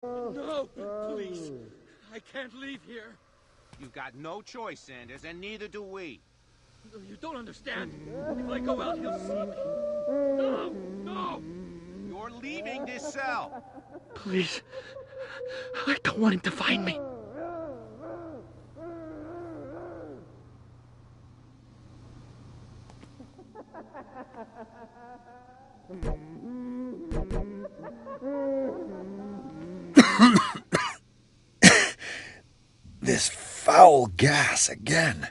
No, please. I can't leave here. You've got no choice, Sanders, and neither do we. You don't understand. If I go out, he'll see me. No! No! You're leaving this cell. Please. I don't want him to find me. This foul gas again.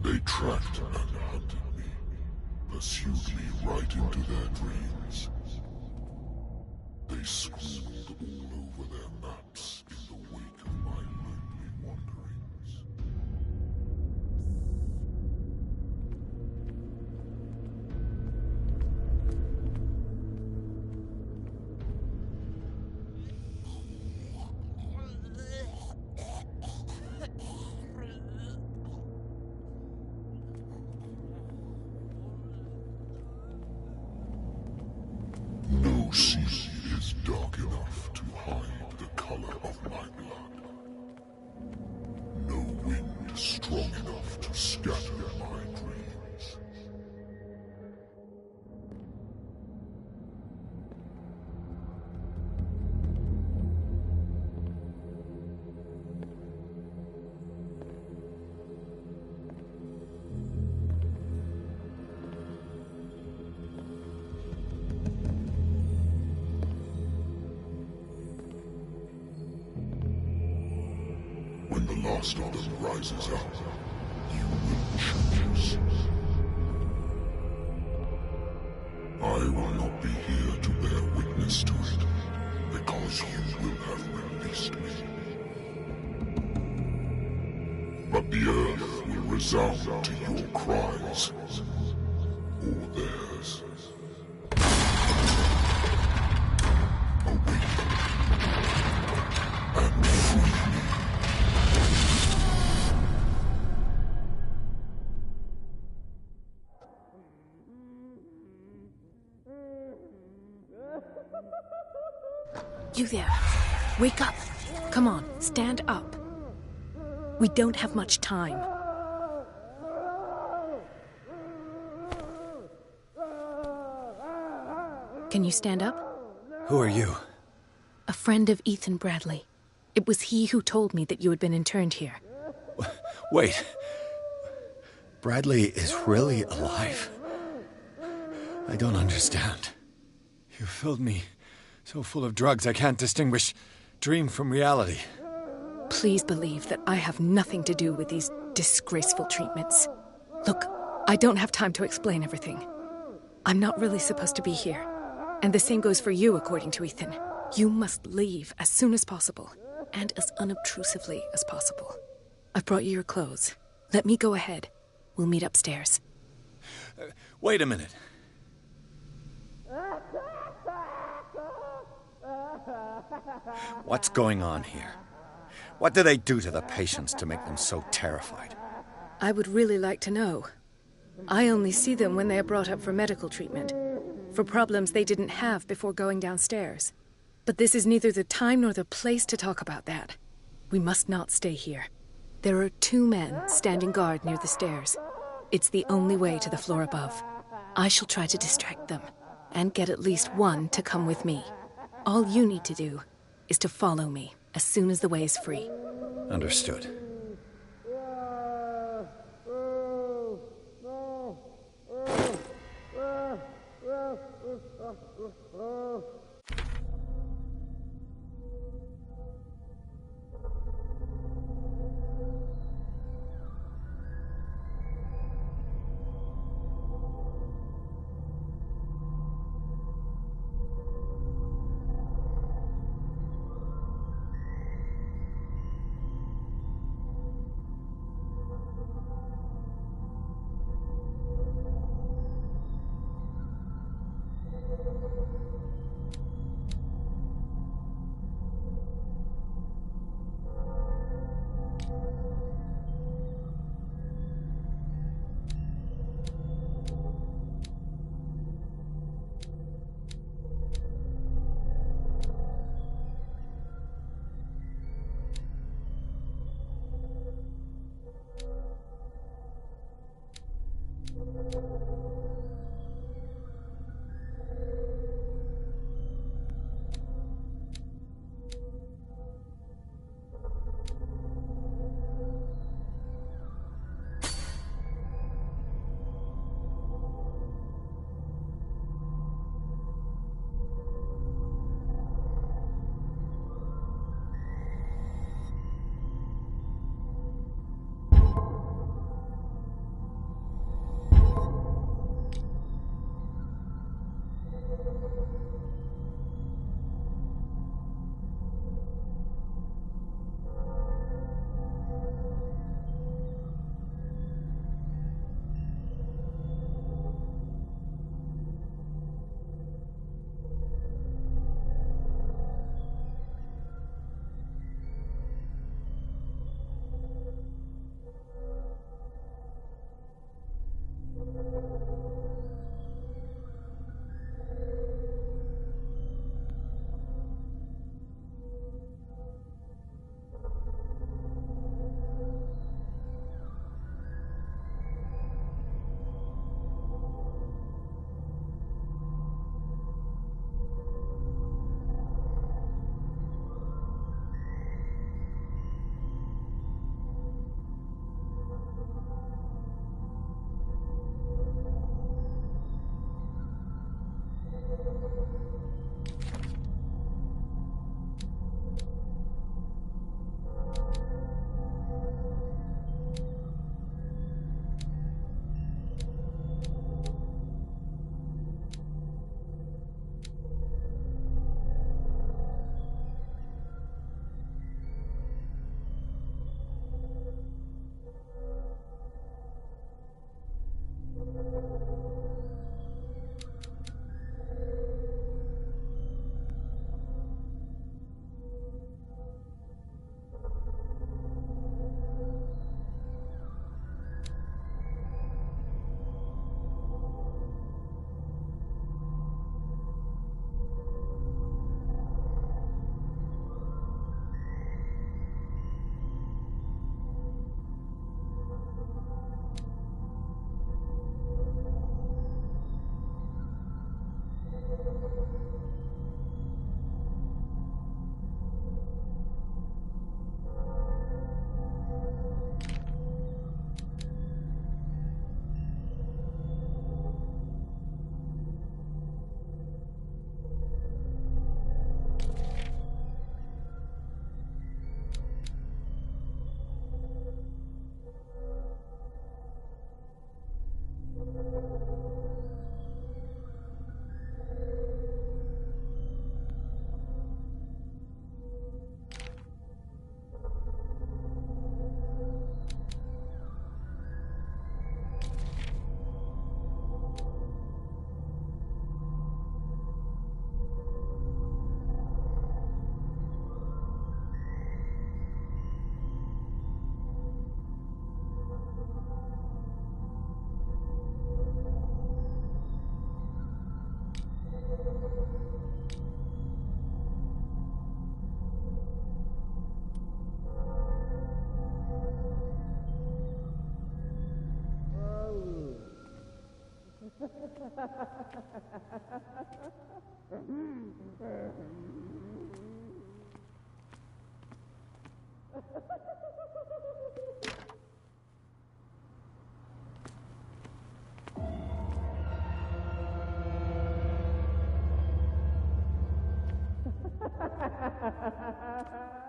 They tracked and hunted me, pursued me right into their dreams. They scrawled all over their maps in the wake of my lonely wanderings. No sea is dark enough to hide the color of my blood. No wind strong enough to scatter my dreams. When the last of them rises up, you will choose. I will not be here to bear witness to it, because you will have released me. But the earth will resound to your cries, or theirs. Awake and free me. You there. Wake up. Come on, stand up. We don't have much time. Can you stand up? Who are you? A friend of Ethan Bradley. It was he who told me that you had been interned here. Wait. Bradley is really alive? I don't understand. You filled me so full of drugs I can't distinguish dream from reality. Please believe that I have nothing to do with these disgraceful treatments. Look, I don't have time to explain everything. I'm not really supposed to be here. And the same goes for you, according to Ethan. You must leave as soon as possible, and as unobtrusively as possible. I've brought you your clothes. Let me go ahead. We'll meet upstairs. Wait a minute. What's going on here? What do they do to the patients to make them so terrified? I would really like to know. I only see them when they are brought up for medical treatment, for problems they didn't have before going downstairs. But this is neither the time nor the place to talk about that. We must not stay here. There are 2 men standing guard near the stairs. It's the only way to the floor above. I shall try to distract them, and get at least one to come with me. All you need to do is to follow me as soon as the way is free. Understood.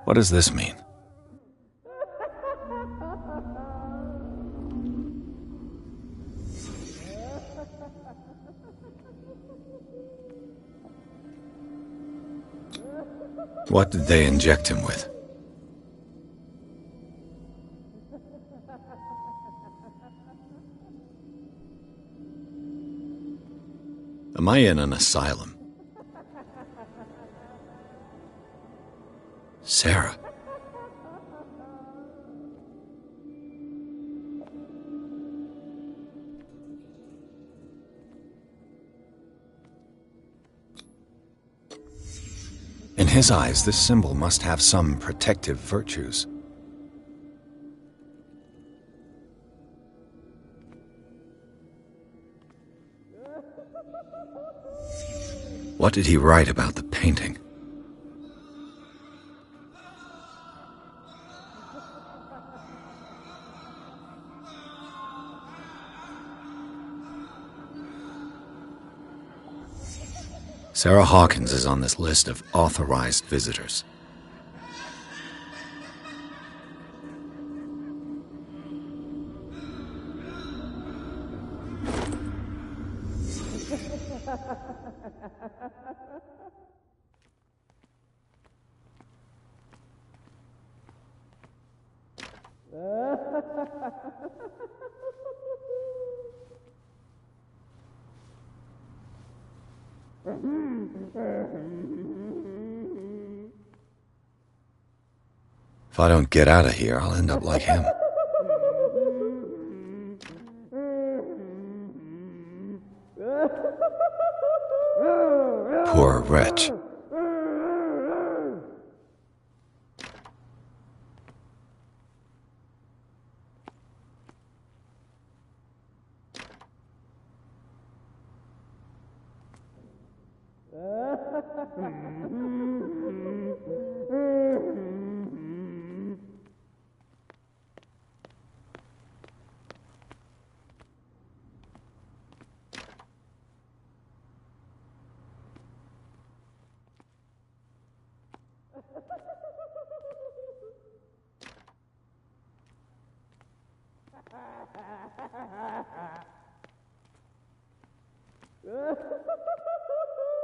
What does this mean? What did they inject him with? Am I in an asylum? Sarah. In his eyes, this symbol must have some protective virtues. What did he write about the painting? Sarah Hawkins is on this list of authorized visitors. If I don't get out of here, I'll end up like him. Poor wretch.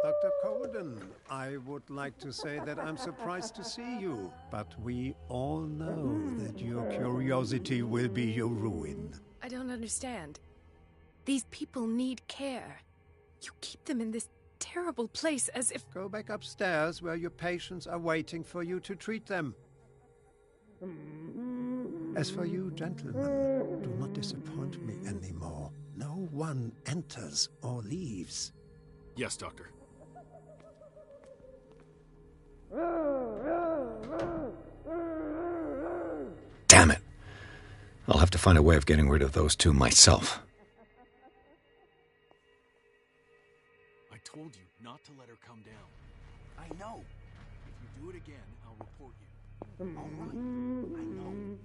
Dr. Colden, I would like to say that I'm surprised to see you, but we all know that your curiosity will be your ruin. I don't understand. These people need care. You keep them in this terrible place as if... Go back upstairs where your patients are waiting for you to treat them. As for you, gentlemen, do not disappoint me anymore. No one enters or leaves. Yes, Doctor. Damn it. I'll have to find a way of getting rid of those two myself. I told you not to let her come down. I know. If you do it again, I'll report you. All right. I know.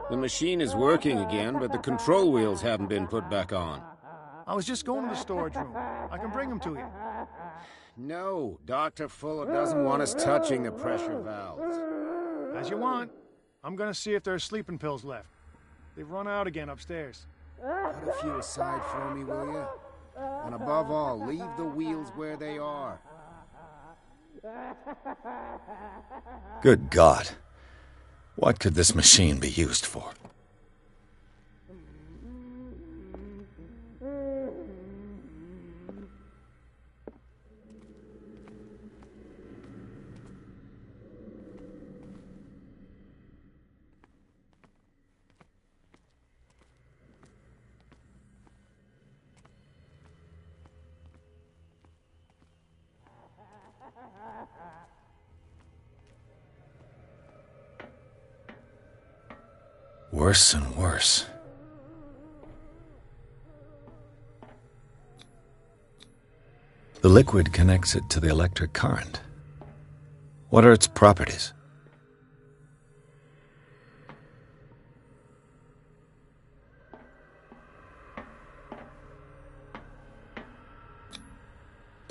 The machine is working again, but the control wheels haven't been put back on. I was just going to the storage room. I can bring them to you. No, Dr. Fuller doesn't want us touching the pressure valves. As you want. I'm going to see if there's sleeping pills left. They've run out again upstairs. Put a few aside for me, will you? And above all, leave the wheels where they are. Good God. What could this machine be used for? worse and worse. The liquid connects it to the electric current. What are its properties?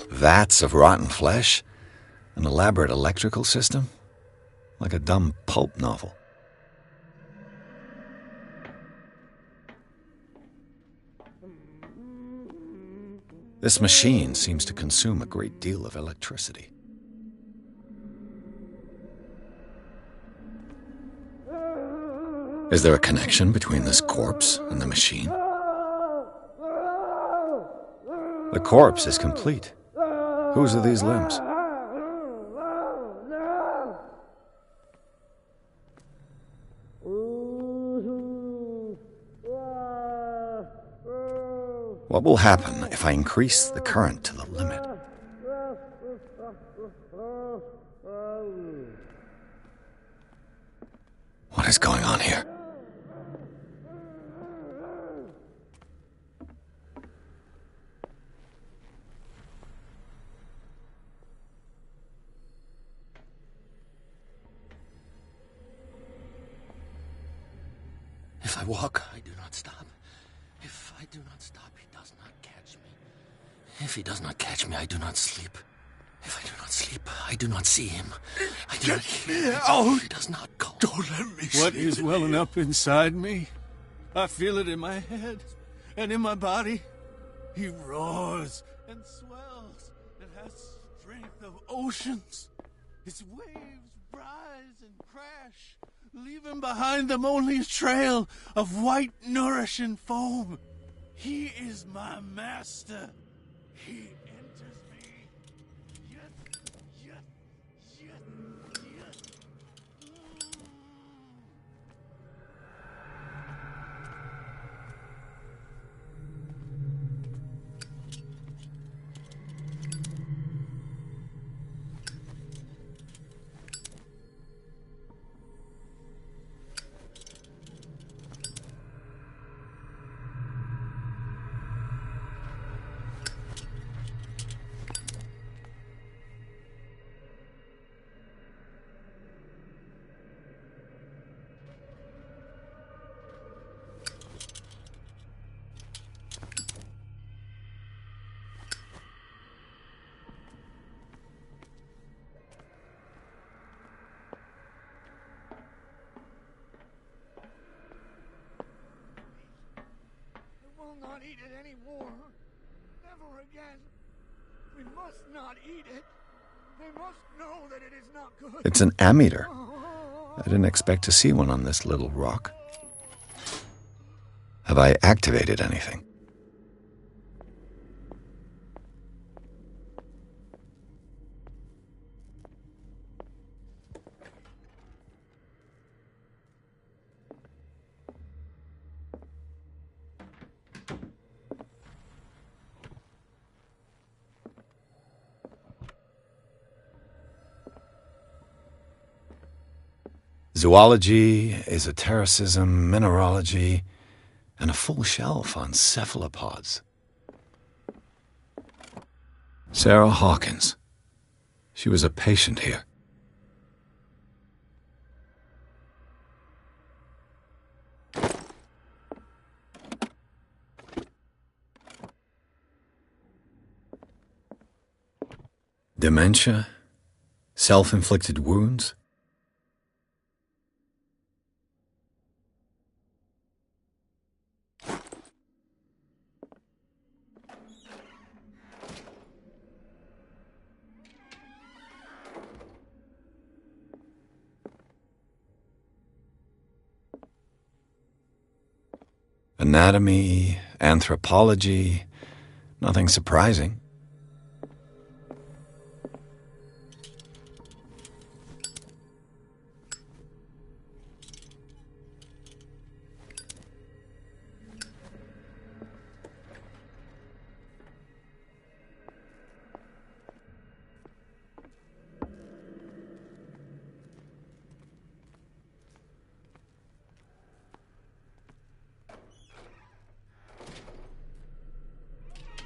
Vats of rotten flesh? An elaborate electrical system? Like a dumb pulp novel. This machine seems to consume a great deal of electricity. Is there a connection between this corpse and the machine? The corpse is complete. Whose are these limbs? What will happen if I increase the current to the limit? What is going on here? If I walk, I do not stop. If I do not stop, he does not catch me. If he does not catch me, I do not sleep. If I do not sleep, I do not see him. I do not hear him. out! He does not call. Don't let me What is welling up inside me? I feel it in my head and in my body. He roars and swells and has strength of oceans. His waves rise and crash, leaving behind them only a trail of white, nourishing foam. He is my master. He enters me. Yes, yes, yes, yes. Not eat it anymore. Never again. We must not eat it. They must know that it is not good. It's an ammeter. I didn't expect to see one on this little rock. Have I activated anything? Zoology, esotericism, mineralogy, and a full shelf on cephalopods. Sarah Hawkins. She was a patient here. Dementia? Self-inflicted wounds? Anatomy, anthropology, nothing surprising.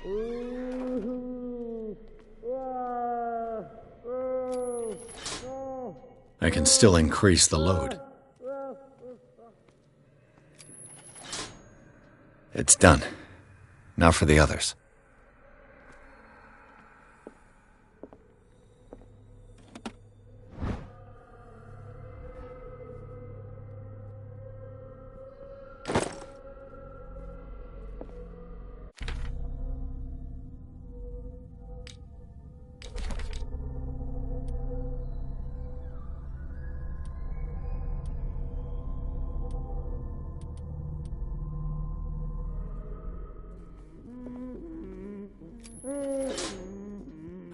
I can still increase the load. It's done. Now for the others.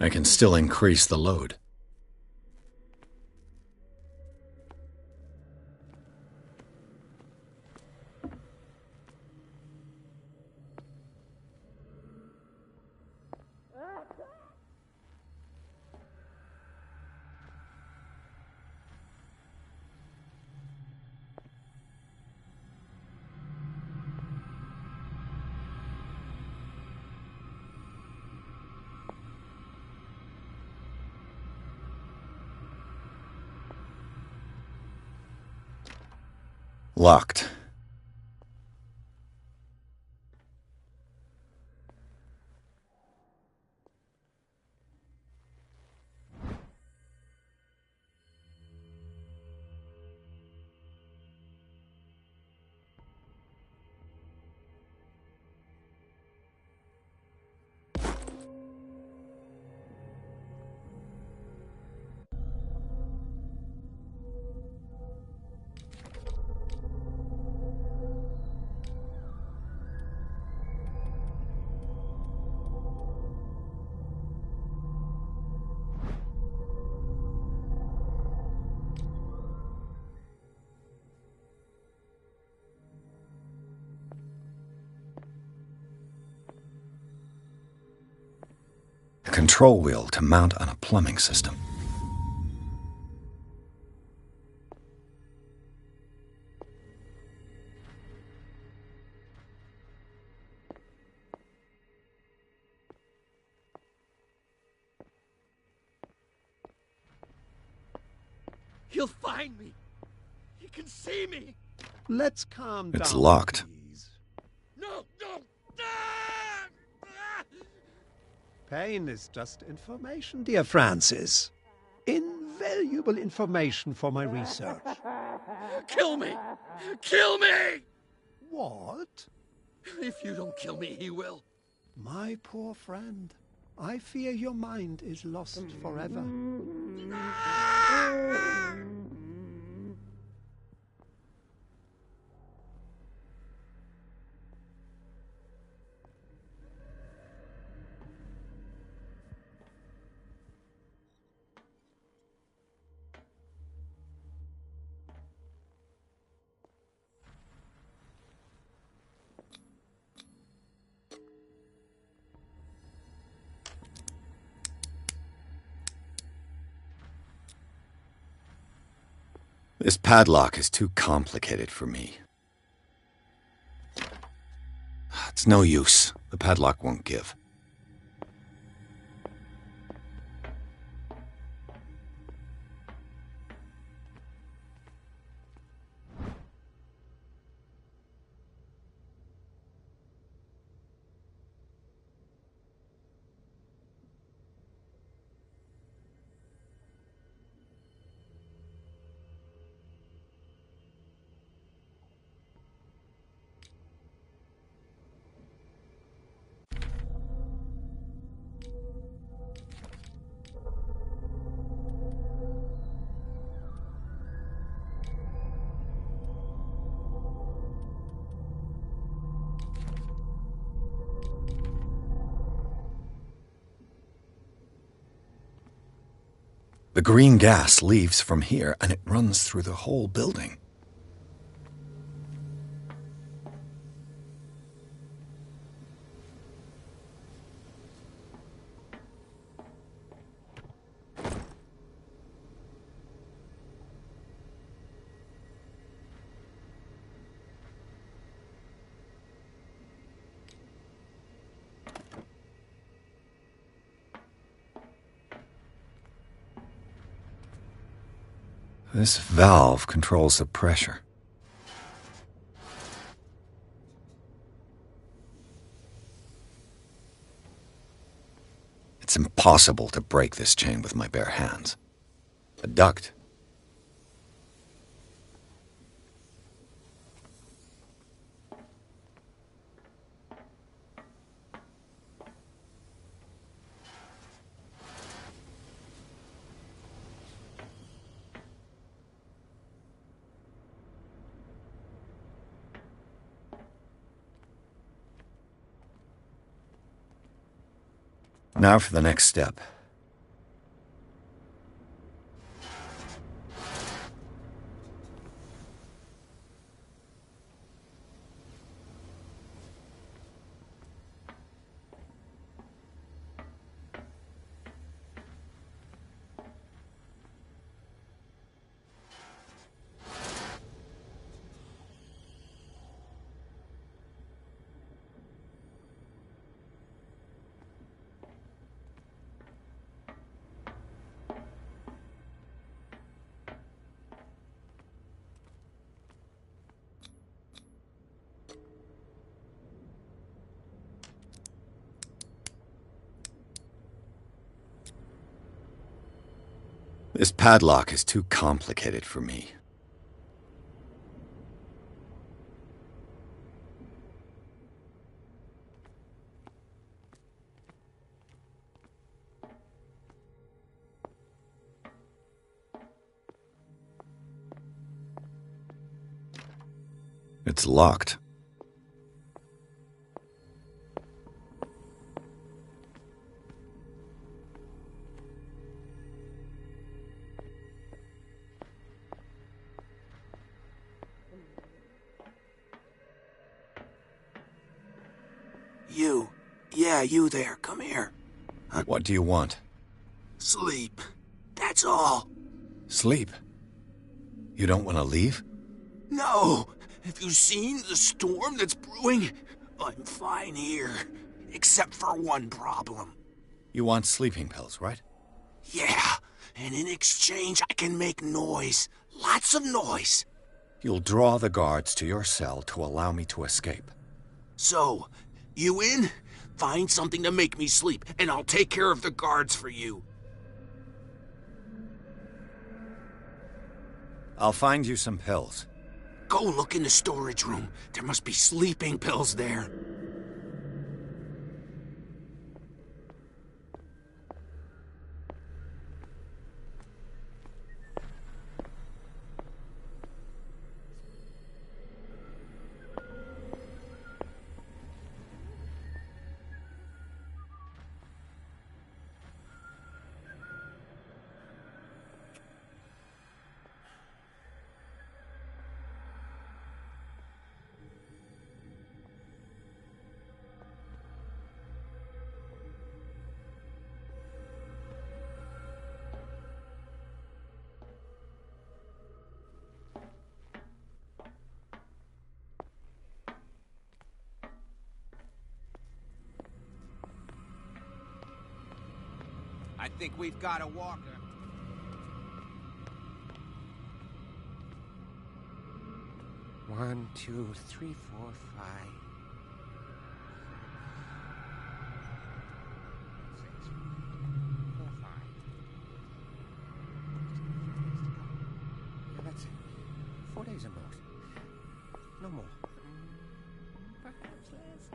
I can still increase the load. Locked. A control wheel to mount on a plumbing system. He'll find me. He can see me. Let's calm down. It's locked. Please. No, no. Ah! Ah! Pain is just information, dear Francis. Invaluable information for my research. Kill me! Kill me! What? If you don't kill me, he will. My poor friend, I fear your mind is lost forever. This padlock is too complicated for me. It's no use. The padlock won't give. The green gas leaves from here, and it runs through the whole building. This valve controls the pressure. It's impossible to break this chain with my bare hands. A duct. Now for the next step. This padlock is too complicated for me. It's locked. You. Yeah, you there. Come here. What do you want? Sleep. That's all. Sleep? You don't want to leave? No. Have you seen the storm that's brewing? I'm fine here. Except for one problem. You want sleeping pills, right? Yeah. And in exchange, I can make noise. Lots of noise. You'll draw the guards to your cell to allow me to escape. So, you in? Find something to make me sleep, and I'll take care of the guards for you. I'll find you some pills. Go look in the storage room. There must be sleeping pills there. I think we've got a walker. One, two, three, four, five. Yeah, that's it. 4 days at most. No more. Perhaps less.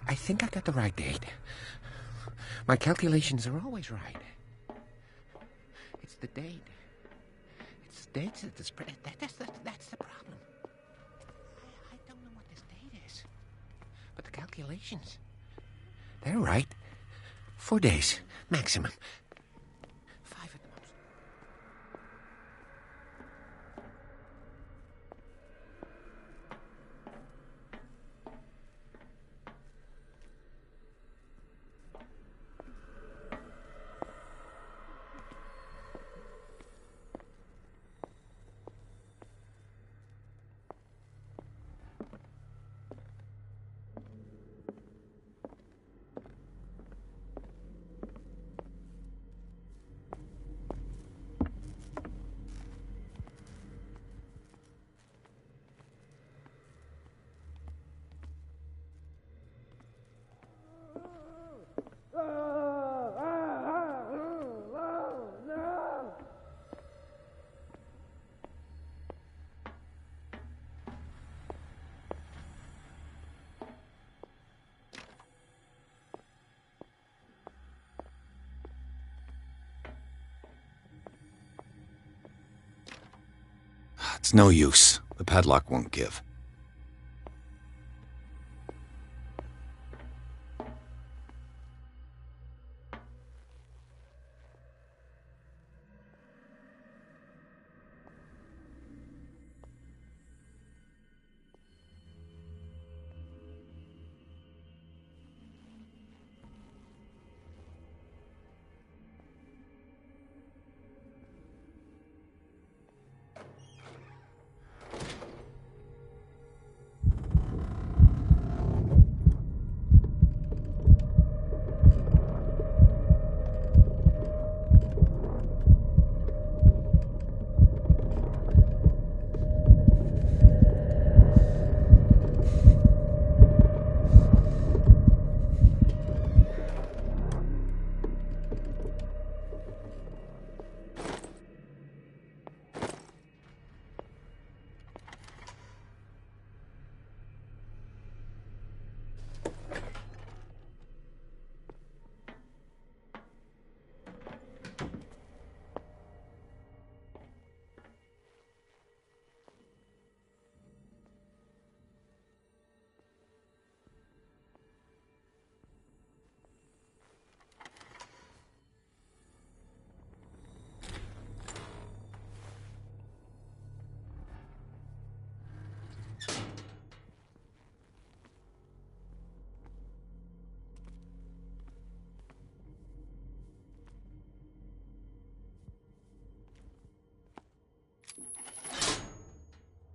I think I got the right date. My calculations are always right. It's the date. It's the dates at the spread. That's the problem. I don't know what this date is. But the calculations, they're right. 4 days, maximum. 5 at the most. It's no use. The padlock won't give.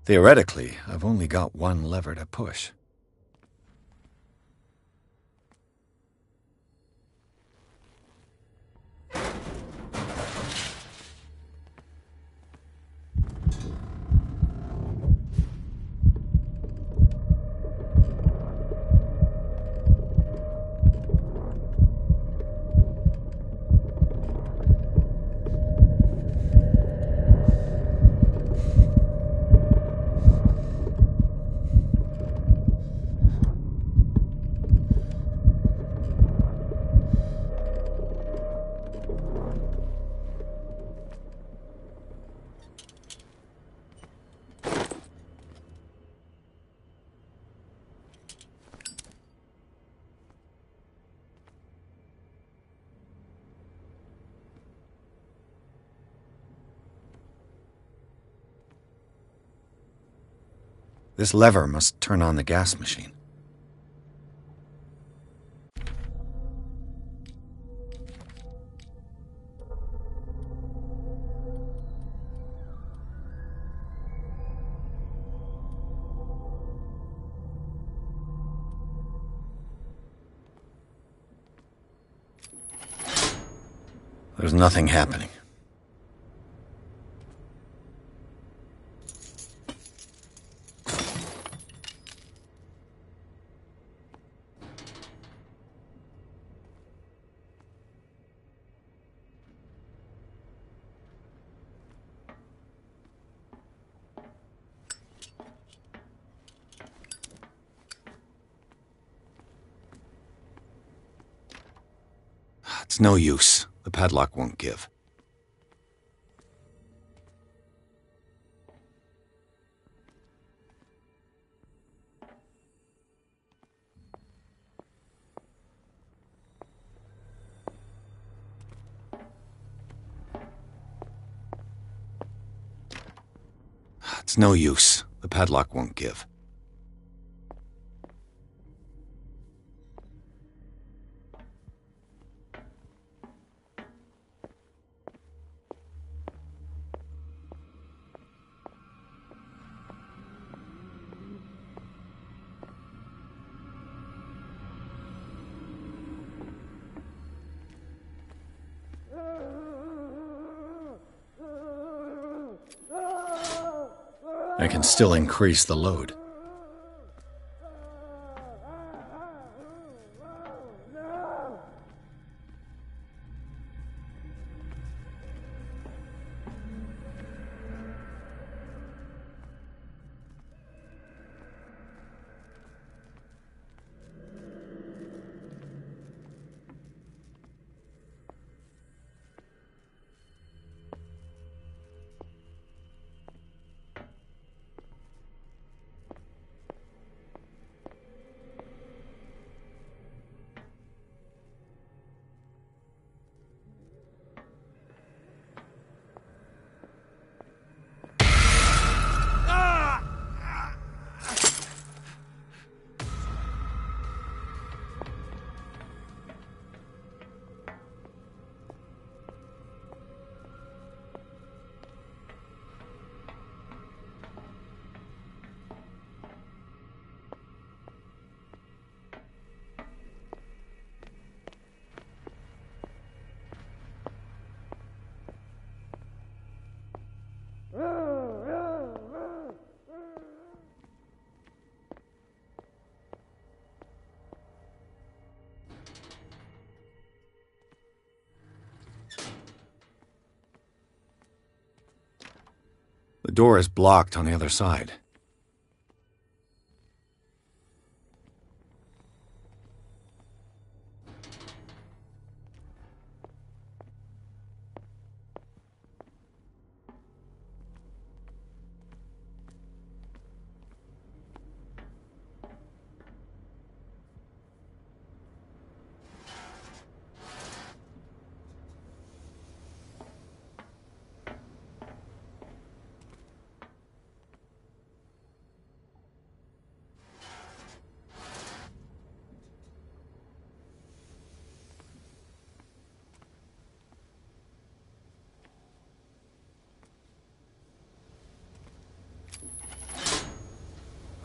Theoretically, I've only got one lever to push. This lever must turn on the gas machine. There's nothing happening. It's no use. The padlock won't give. It's no use. The padlock won't give. I can still increase the load. door is blocked on the other side.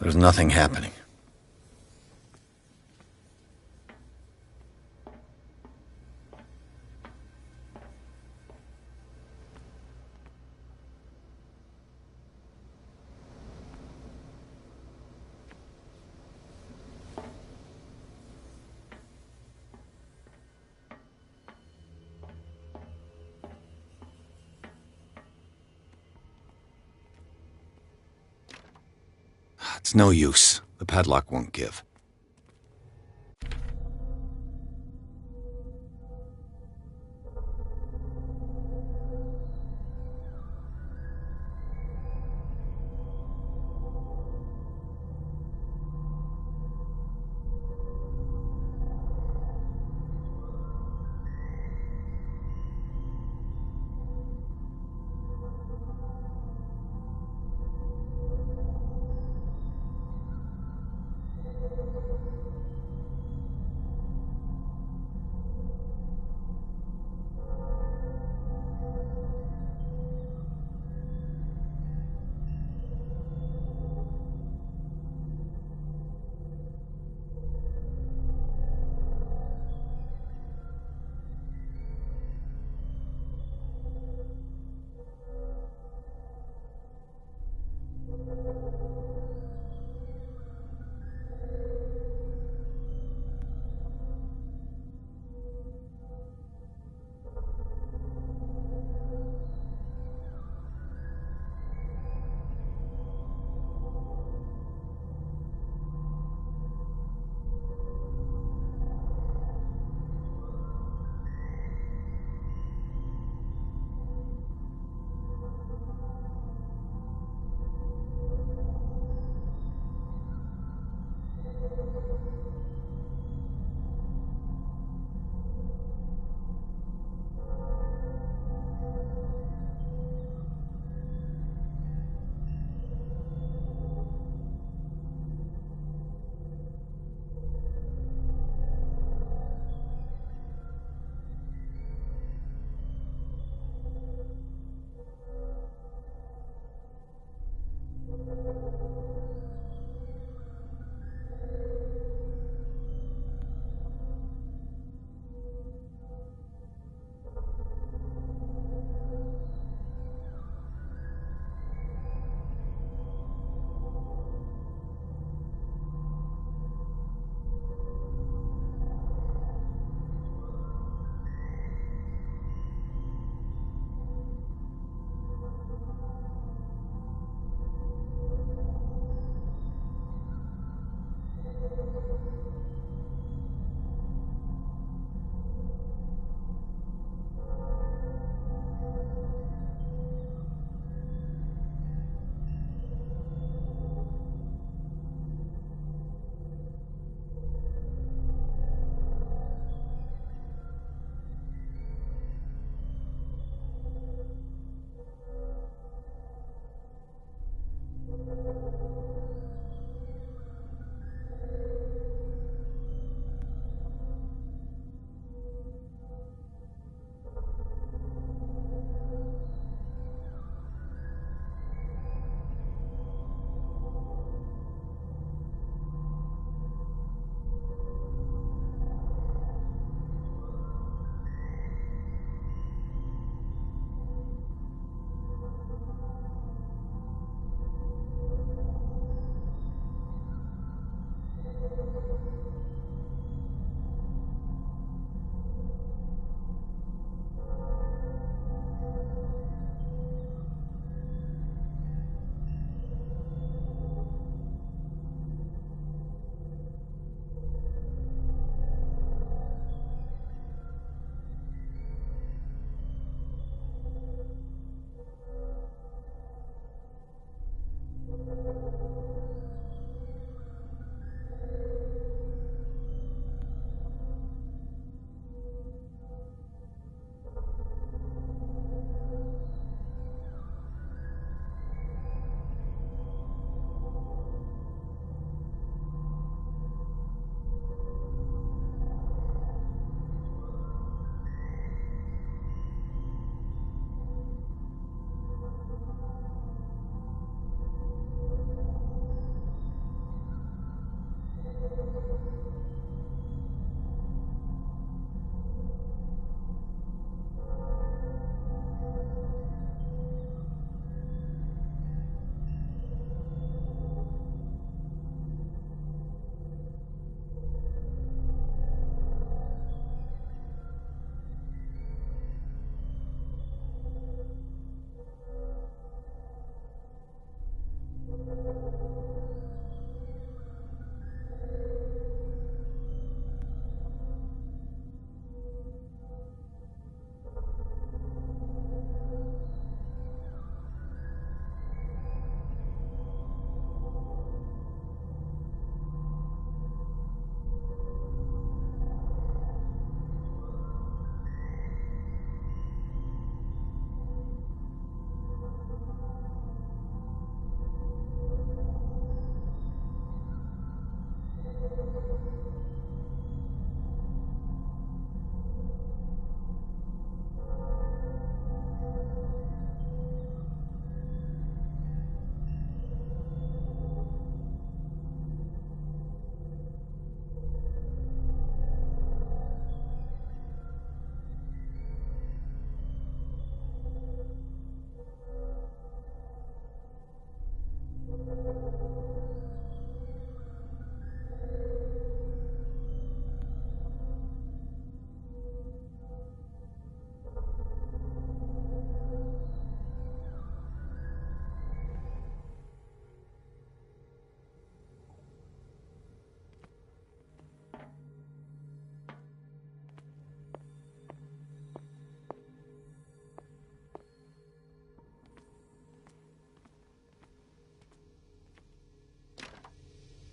There's nothing happening. It's no use. The padlock won't give.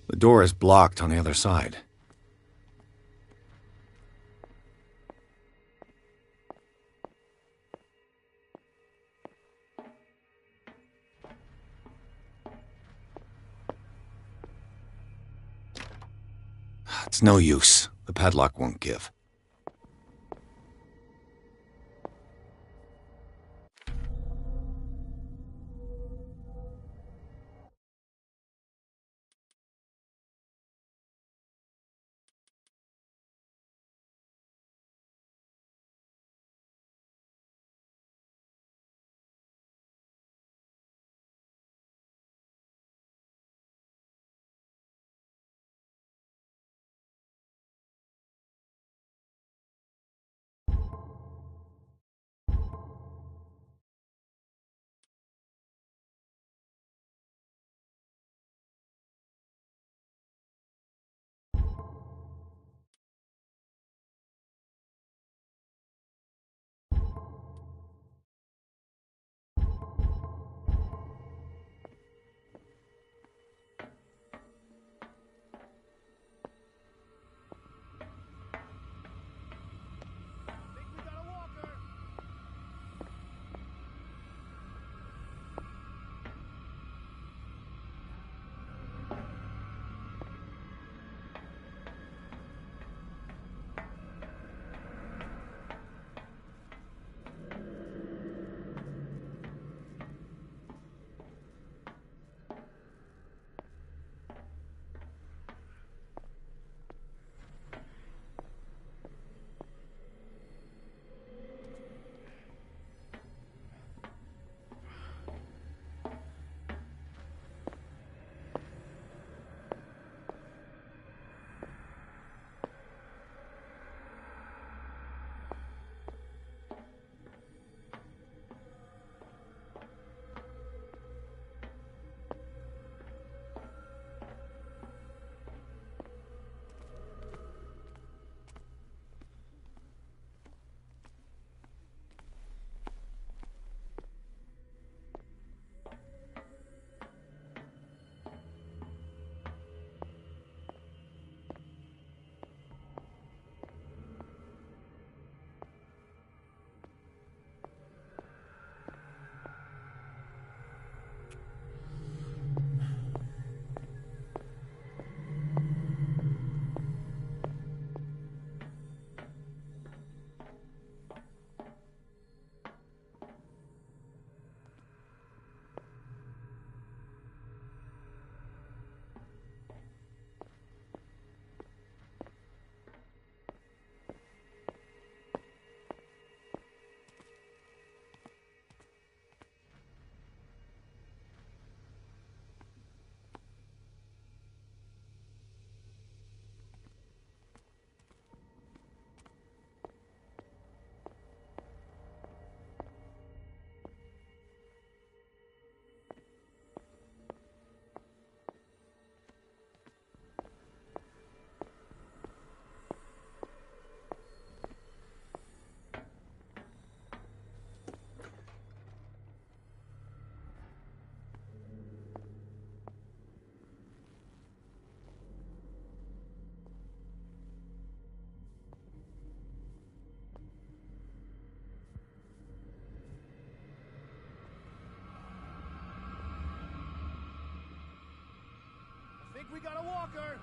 The door is blocked on the other side. It's no use. The padlock won't give. think we got a walker.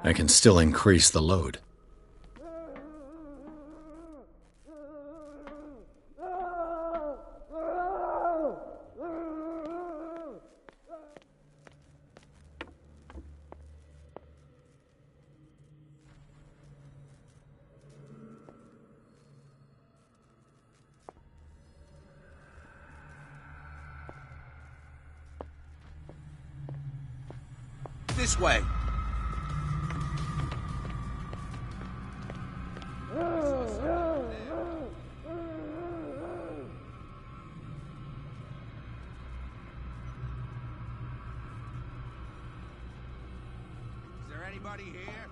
I can still increase the load. This way. Is there anybody here?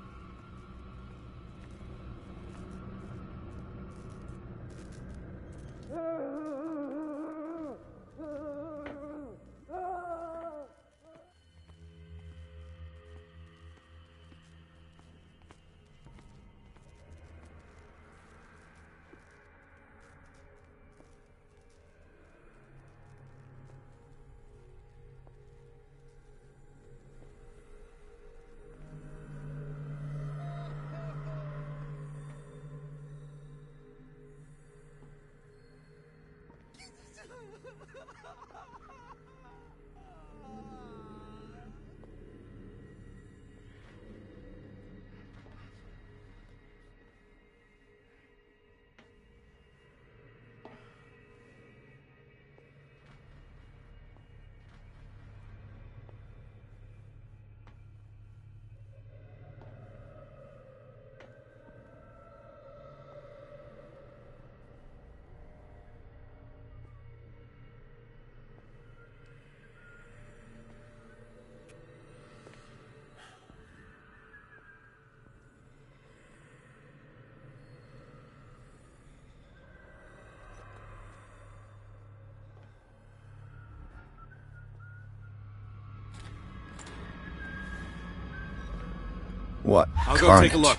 What? I'll go Carnage? take a look.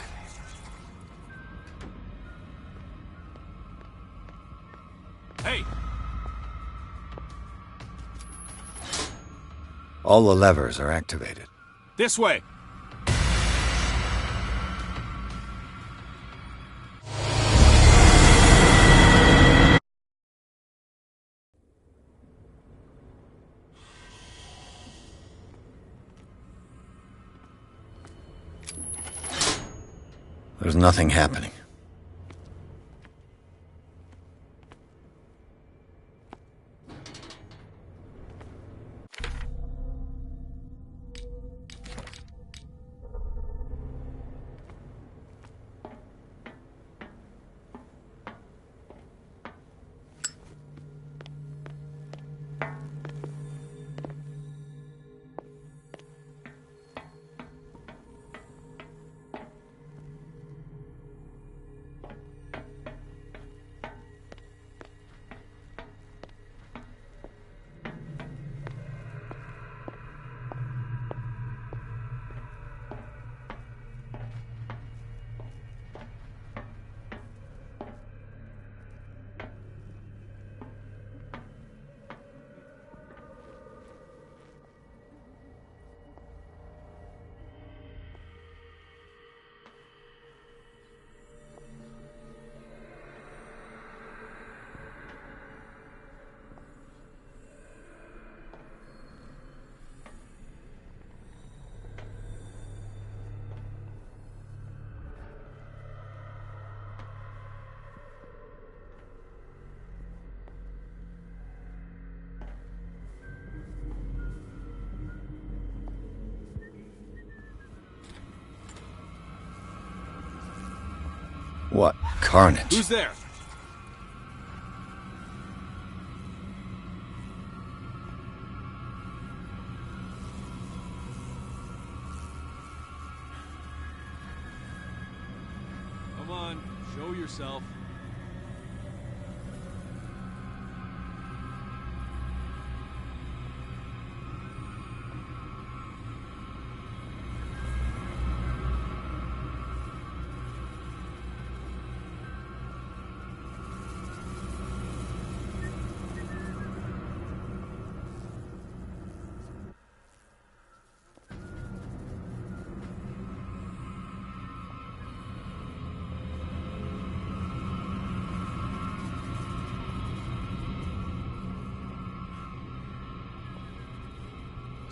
Hey! All the levers are activated. This way! There's nothing happening. What? Carnage? Who's there? Come on, show yourself.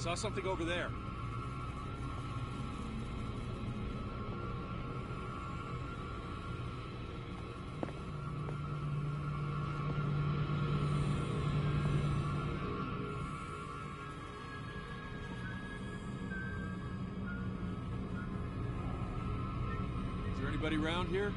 saw something over there. Is there anybody around here?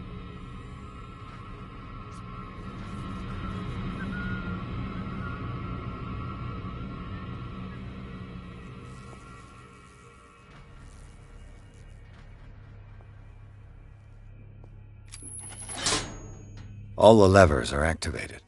All the levers are activated.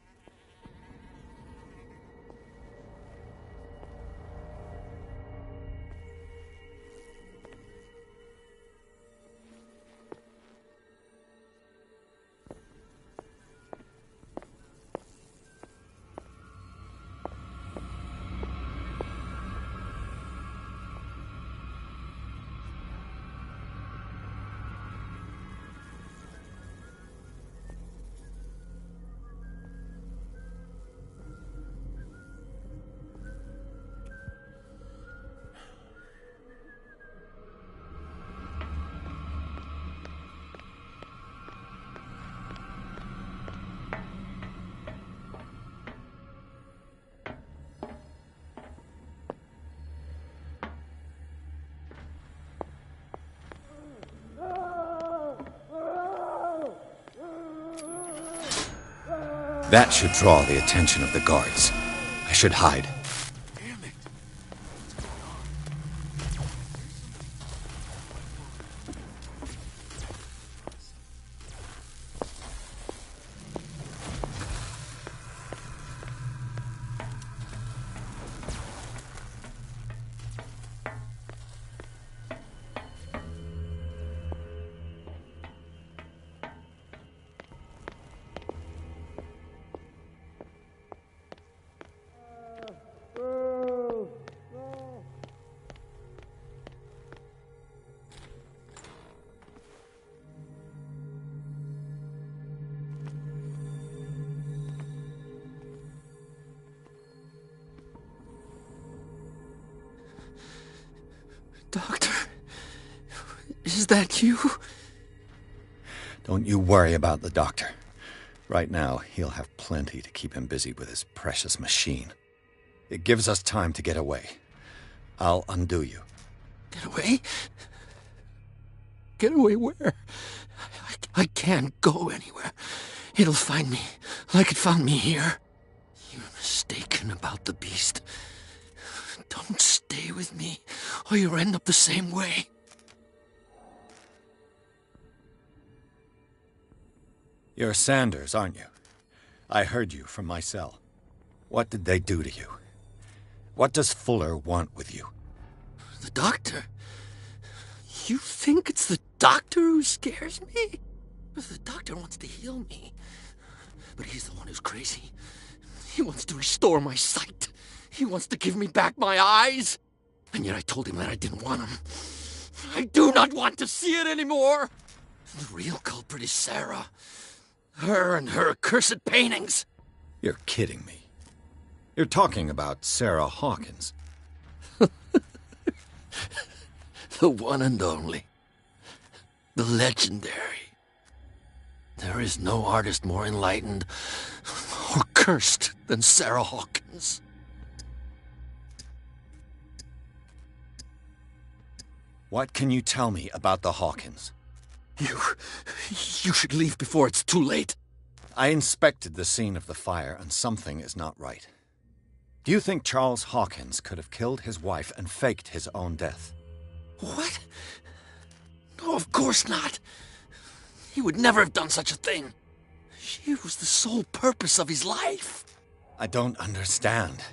That should draw the attention of the guards. I should hide. Doctor, is that you? Don't you worry about the doctor. Right now, he'll have plenty to keep him busy with his precious machine. It gives us time to get away. I'll undo you. Get away? Get away where? I can't go anywhere. It'll find me, like it found me here. You're mistaken about the beast. Don't stay with me, or you'll end up the same way. You're Sanders, aren't you? I heard you from my cell. What did they do to you? What does Fuller want with you? The doctor? You think it's the doctor who scares me? The doctor wants to heal me. But he's the one who's crazy. He wants to restore my sight. He wants to give me back my eyes. And yet I told him that I didn't want him. I do not want to see it anymore. The real culprit is Sarah. Her and her accursed paintings. You're kidding me. You're talking about Sarah Hawkins. The one and only. The legendary. There is no artist more enlightened or cursed than Sarah Hawkins. What can you tell me about the Hawkins? You should leave before it's too late. I inspected the scene of the fire, and something is not right. Do you think Charles Hawkins could have killed his wife and faked his own death? What? No, of course not. He would never have done such a thing. She was the sole purpose of his life. I don't understand.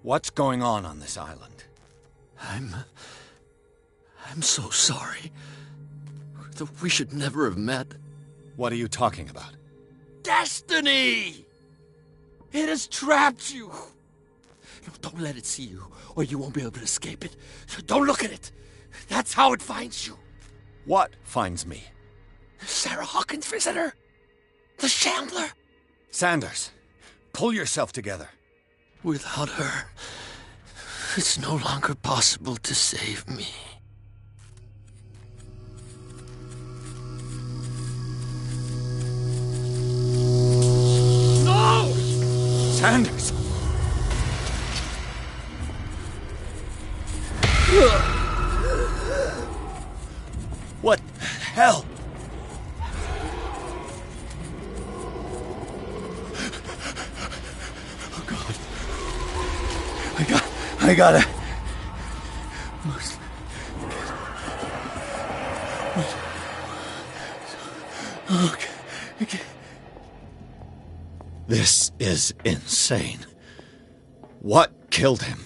What's going on this island? I'm so sorry. We should never have met. What are you talking about? Destiny! It has trapped you. No, don't let it see you, or you won't be able to escape it. Don't look at it. That's how it finds you. What finds me? Sarah Hawkins' visitor. The Shambler. Sanders, pull yourself together. Without her, It's no longer possible to save me. No! Sanders! What the hell? Oh, God. I gotta... Okay. This is insane. What killed him?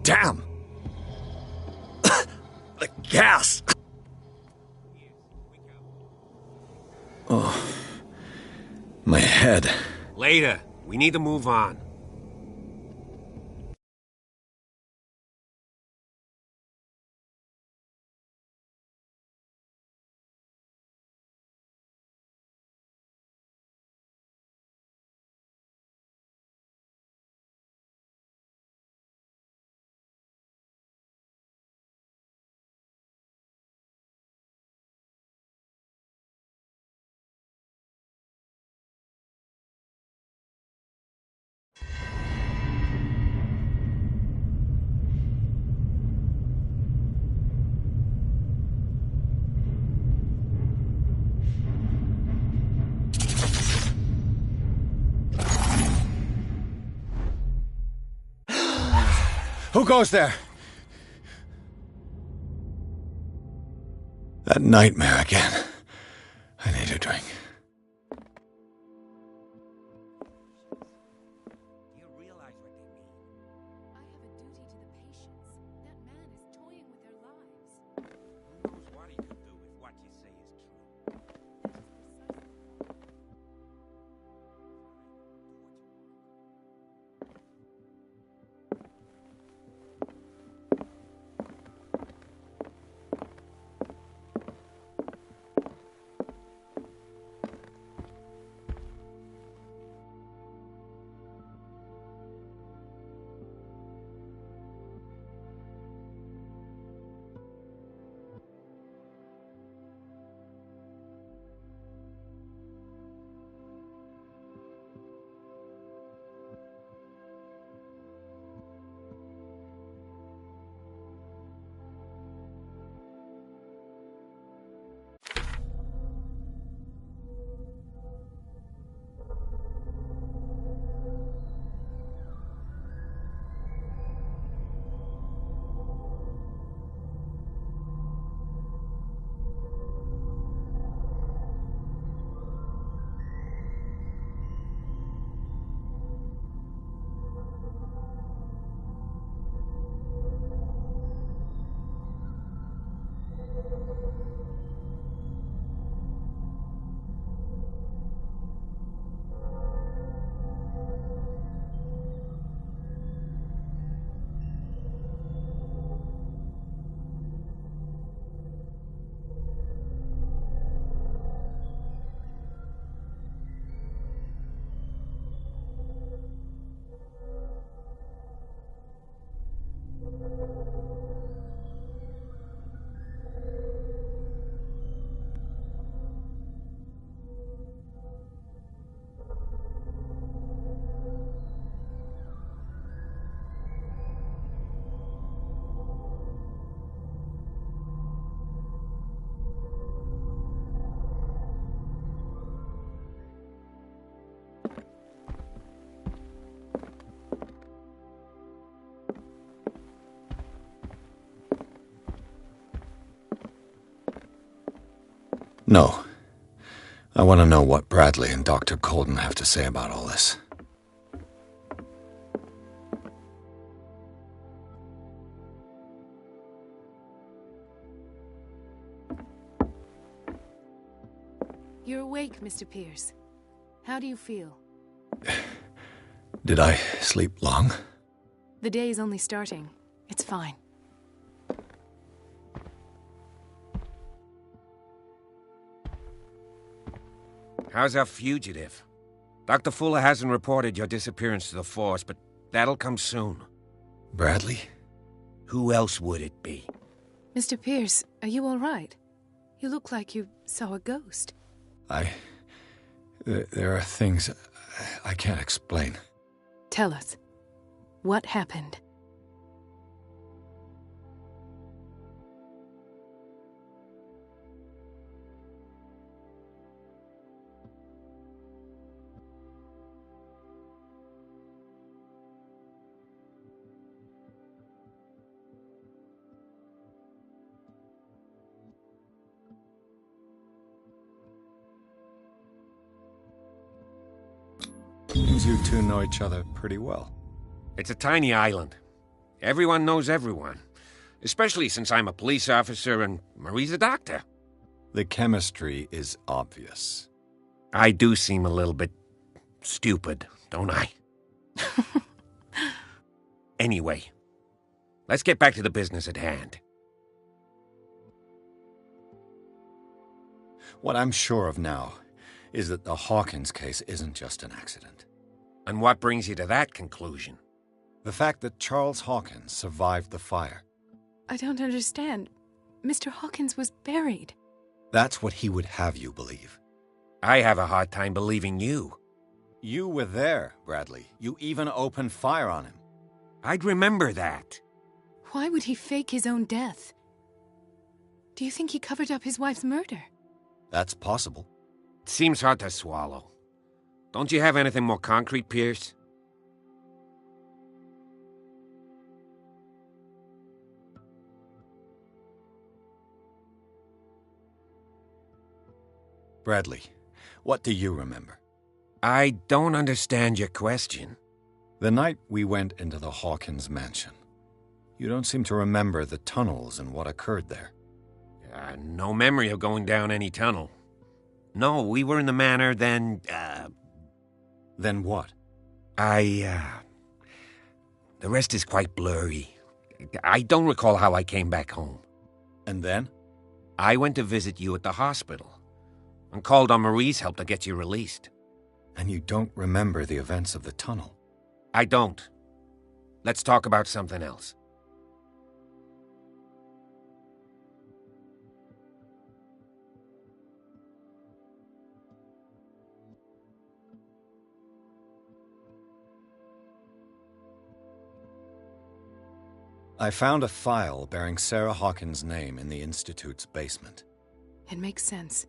Damn! The gas! Oh, my head. Later. We need to move on. Who goes there? That nightmare again. I need a drink. Do you realize what they mean? I have a duty to the patients. That man is toying with their lives. Who knows what he could do if what you say is true? No. I want to know what Bradley and Dr. Colden have to say about all this. You're awake, Mr. Pierce. How do you feel? Did I sleep long? The day is only starting. It's fine. How's our fugitive? Dr. Fuller hasn't reported your disappearance to the Force, but that'll come soon. Bradley? Who else would it be? Mr. Pierce, are you all right? You look like you saw a ghost. There are things I can't explain. Tell us. What happened? Seems you two know each other pretty well. It's a tiny island. Everyone knows everyone. Especially since I'm a police officer and Marie's a doctor. The chemistry is obvious. I do seem a little bit stupid, don't I? Anyway, let's get back to the business at hand. What I'm sure of now is that the Hawkins case isn't just an accident. And what brings you to that conclusion? The fact that Charles Hawkins survived the fire. I don't understand. Mr. Hawkins was buried. That's what he would have you believe. I have a hard time believing you. You were there, Bradley. You even opened fire on him. I'd remember that. Why would he fake his own death? Do you think he covered up his wife's murder? That's possible. It seems hard to swallow. Don't you have anything more concrete, Pierce? Bradley, what do you remember? I don't understand your question. The night we went into the Hawkins mansion. You don't seem to remember the tunnels and what occurred there. No memory of going down any tunnel. No, we were in the manor, then, Then what? The rest is quite blurry. I don't recall how I came back home. And then? I went to visit you at the hospital and called on Marie's help to get you released. And you don't remember the events of the tunnel? I don't. Let's talk about something else. I found a file bearing Sarah Hawkins' name in the Institute's basement. It makes sense.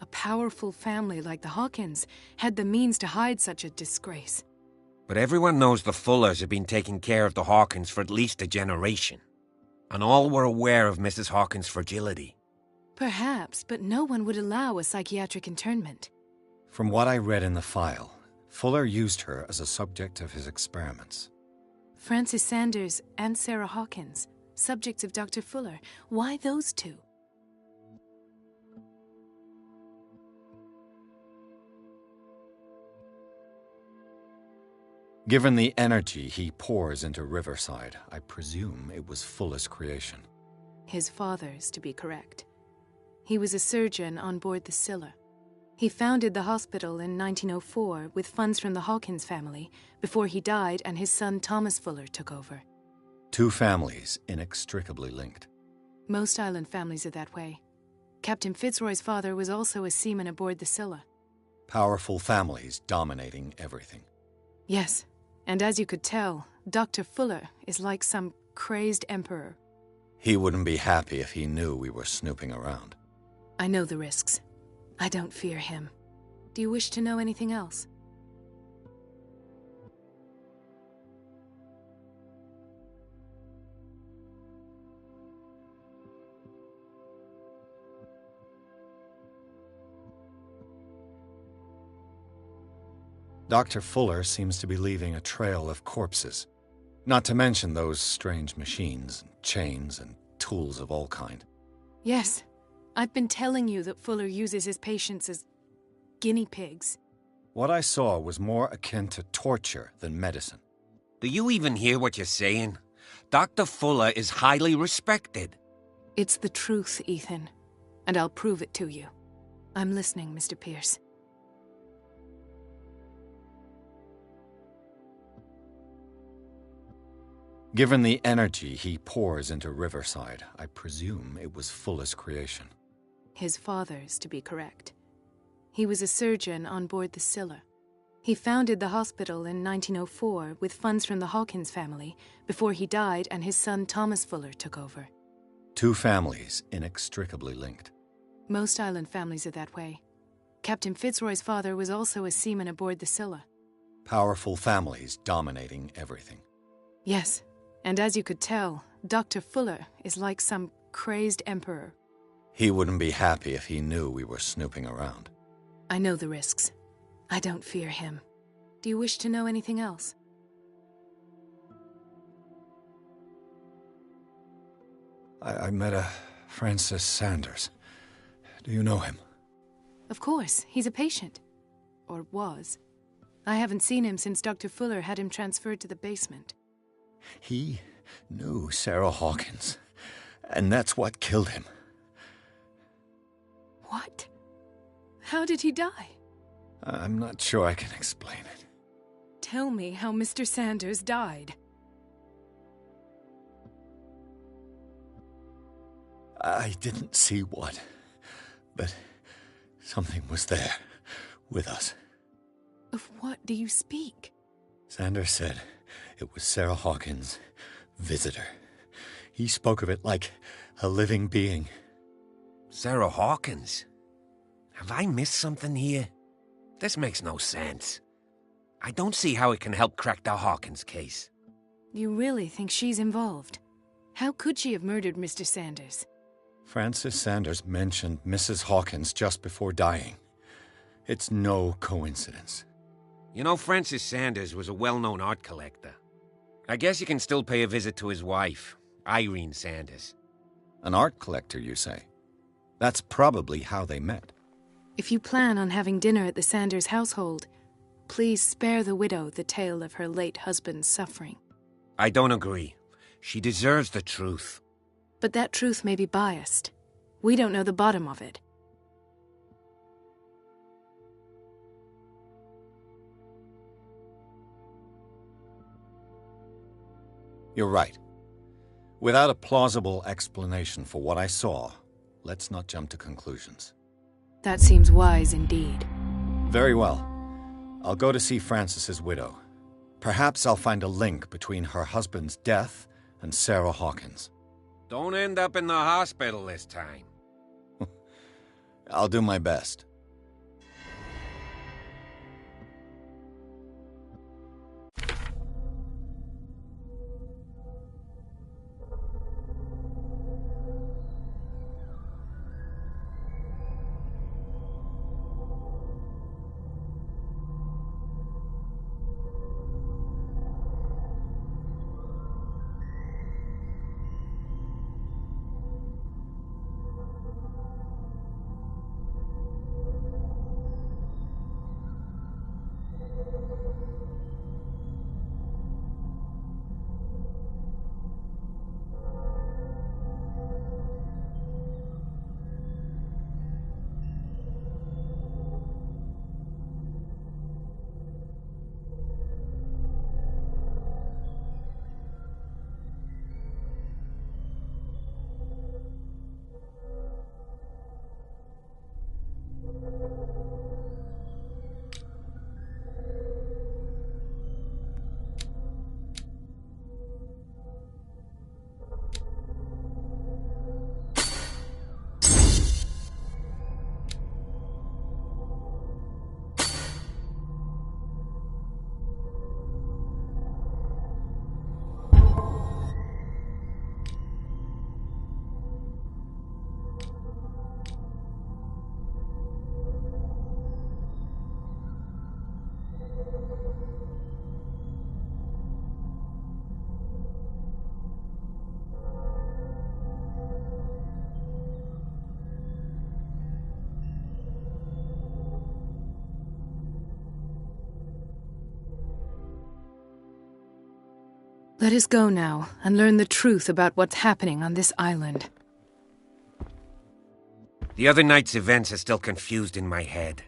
A powerful family like the Hawkins had the means to hide such a disgrace. But everyone knows the Fullers have been taking care of the Hawkins for at least a generation. And all were aware of Mrs. Hawkins' fragility. Perhaps, but no one would allow a psychiatric internment. From what I read in the file, Fuller used her as a subject of his experiments. Francis Sanders and Sarah Hawkins, subjects of Dr. Fuller. Why those two? Given the energy he pours into Riverside, I presume it was Fuller's creation. His father's, to be correct. He was a surgeon on board the Scylla. He founded the hospital in 1904 with funds from the Hawkins family before he died and his son Thomas Fuller took over. Two families inextricably linked. Most island families are that way. Captain Fitzroy's father was also a seaman aboard the Scylla. Powerful families dominating everything. Yes, and as you could tell, Dr. Fuller is like some crazed emperor. He wouldn't be happy if he knew we were snooping around. I know the risks. I don't fear him. Do you wish to know anything else? Dr. Fuller seems to be leaving a trail of corpses. Not to mention those strange machines, chains, and tools of all kind. Yes. I've been telling you that Fuller uses his patients as guinea pigs. What I saw was more akin to torture than medicine. Do you even hear what you're saying? Dr. Fuller is highly respected. It's the truth, Ethan. And I'll prove it to you. I'm listening, Mr. Pierce. Given the energy he pours into Riverside, I presume it was Fuller's creation. His father's, to be correct. He was a surgeon on board the Scylla. He founded the hospital in 1904 with funds from the Hawkins family before he died and his son Thomas Fuller took over. Two families inextricably linked. Most island families are that way. Captain Fitzroy's father was also a seaman aboard the Scylla. Powerful families dominating everything. Yes, and as you could tell, Dr. Fuller is like some crazed emperor. He wouldn't be happy if he knew we were snooping around. I know the risks. I don't fear him. Do you wish to know anything else? I met a Francis Sanders. Do you know him? Of course, he's a patient. Or was. I haven't seen him since Dr. Fuller had him transferred to the basement. He knew Sarah Hawkins, and that's what killed him. What? How did he die? I'm not sure I can explain it. Tell me how Mr. Sanders died. I didn't see what, but something was there, with us. Of what do you speak? Sanders said it was Sarah Hawkins' visitor. He spoke of it like a living being. Sarah Hawkins? Have I missed something here? This makes no sense. I don't see how it can help crack the Hawkins case. You really think she's involved? How could she have murdered Mr. Sanders? Francis Sanders mentioned Mrs. Hawkins just before dying. It's no coincidence. You know, Francis Sanders was a well-known art collector. I guess you can still pay a visit to his wife, Irene Sanders. An art collector, you say? That's probably how they met. If you plan on having dinner at the Sanders household, please spare the widow the tale of her late husband's suffering. I don't agree. She deserves the truth. But that truth may be biased. We don't know the bottom of it. You're right. Without a plausible explanation for what I saw, let's not jump to conclusions. That seems wise indeed. Very well. I'll go to see Francis's widow. Perhaps I'll find a link between her husband's death and Sarah Hawkins. Don't end up in the hospital this time. I'll do my best. Let us go now and learn the truth about what's happening on this island. The other night's events are still confused in my head.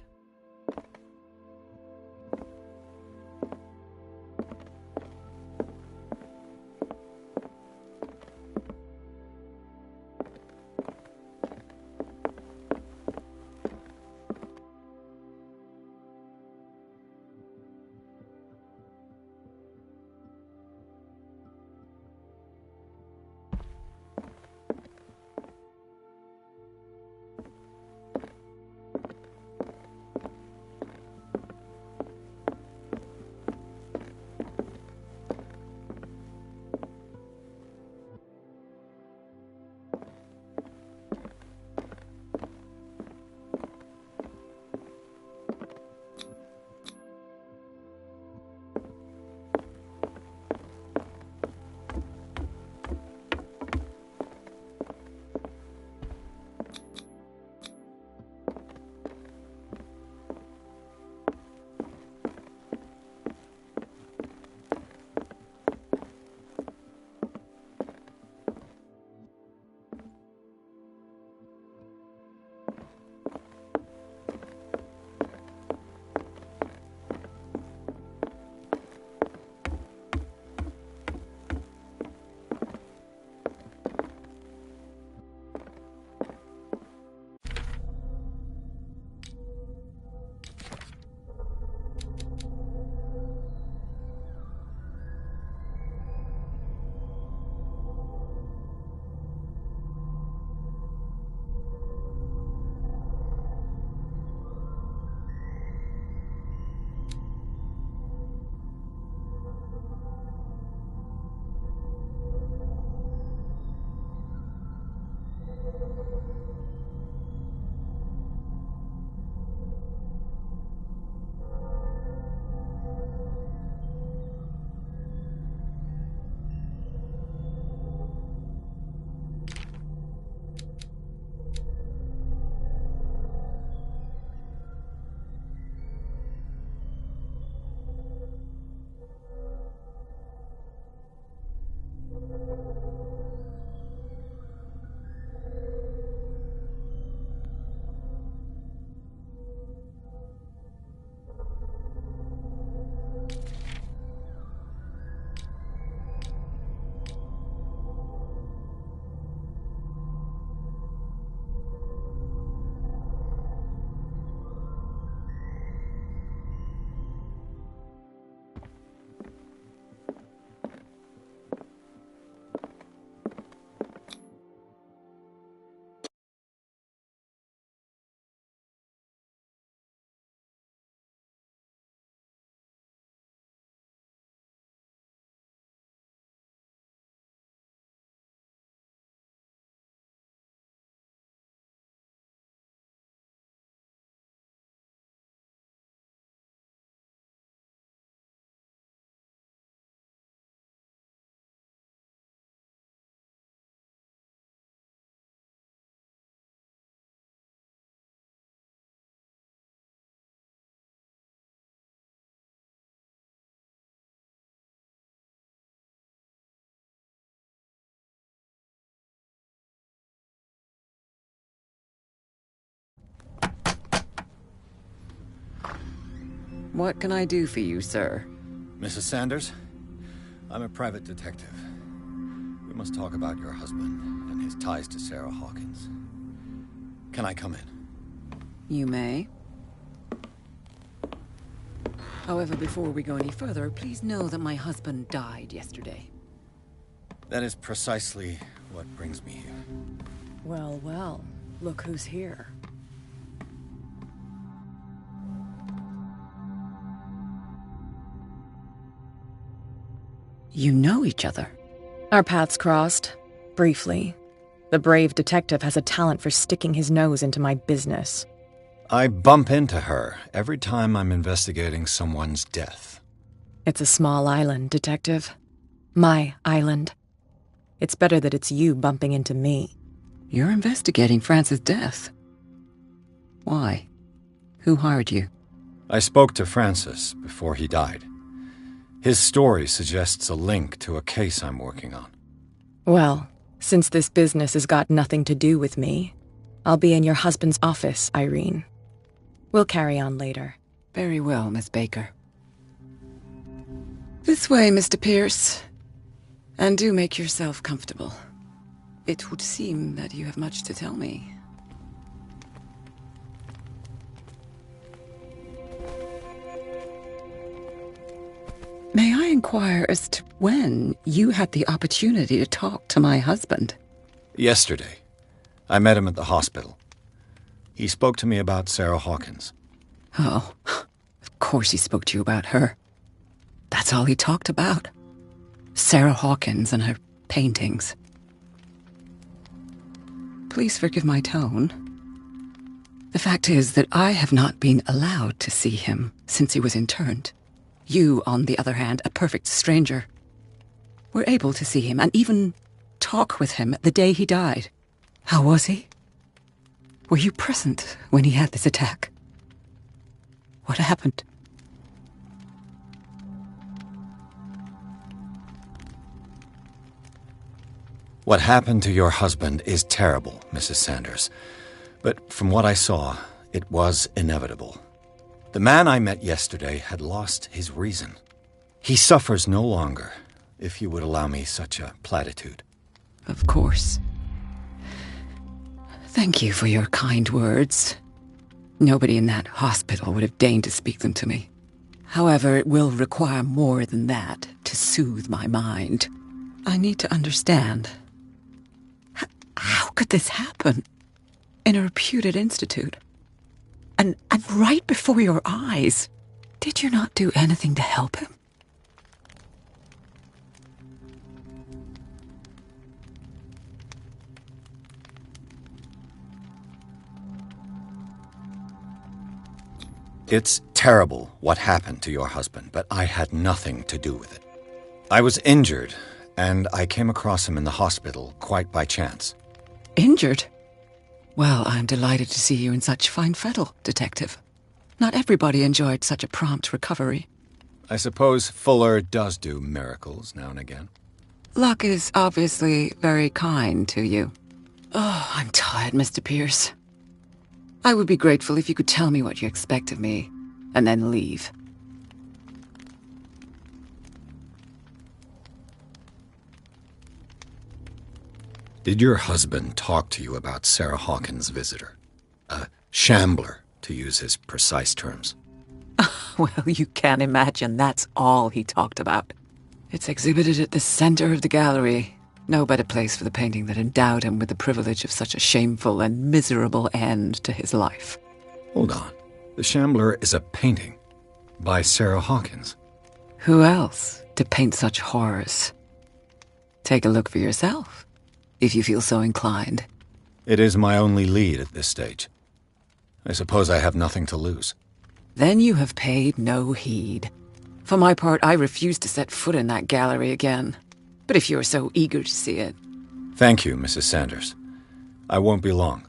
What can I do for you, sir? Mrs. Sanders, I'm a private detective. We must talk about your husband and his ties to Sarah Hawkins. Can I come in? You may. However, before we go any further, please know that my husband died yesterday. That is precisely what brings me here. Well, well, look who's here. You know each other? Our paths crossed, briefly. The brave detective has a talent for sticking his nose into my business. I bump into her every time I'm investigating someone's death. It's a small island, Detective. My island. It's better that it's you bumping into me. You're investigating Francis' death. Why? Who hired you? I spoke to Francis before he died. His story suggests a link to a case I'm working on. Well, since this business has got nothing to do with me, I'll be in your husband's office, Irene. We'll carry on later. Very well, Miss Baker. This way, Mr. Pierce. And do make yourself comfortable. It would seem that you have much to tell me. May I inquire as to when you had the opportunity to talk to my husband? Yesterday. I met him at the hospital. He spoke to me about Sarah Hawkins. Oh, of course he spoke to you about her. That's all he talked about. Sarah Hawkins and her paintings. Please forgive my tone. The fact is that I have not been allowed to see him since he was interned. You, on the other hand, a perfect stranger, were able to see him and even talk with him the day he died. How was he? Were you present when he had this attack? What happened? What happened to your husband is terrible, Mrs. Sanders. But from what I saw, it was inevitable. The man I met yesterday had lost his reason. He suffers no longer, if you would allow me such a platitude. Of course. Thank you for your kind words. Nobody in that hospital would have deigned to speak them to me. However, it will require more than that to soothe my mind. I need to understand. How could this happen? In a reputed institute? And right before your eyes? Did you not do anything to help him? It's terrible what happened to your husband, but I had nothing to do with it. I was injured, and I came across him in the hospital quite by chance. Injured? Well, I'm delighted to see you in such fine fettle, Detective. Not everybody enjoyed such a prompt recovery. I suppose Fuller does do miracles now and again. Luck is obviously very kind to you. Oh, I'm tired, Mr. Pierce. I would be grateful if you could tell me what you expect of me, and then leave. Did your husband talk to you about Sarah Hawkins' visitor? A shambler, to use his precise terms. Well, you can imagine that's all he talked about. It's exhibited at the center of the gallery. No better place for the painting that endowed him with the privilege of such a shameful and miserable end to his life. Hold on. The Shambler is a painting by Sarah Hawkins. Who else to paint such horrors? Take a look for yourself, if you feel so inclined. It is my only lead at this stage. I suppose I have nothing to lose. Then you have paid no heed. For my part, I refuse to set foot in that gallery again. But if you're so eager to see it... Thank you, Mrs. Sanders. I won't be long.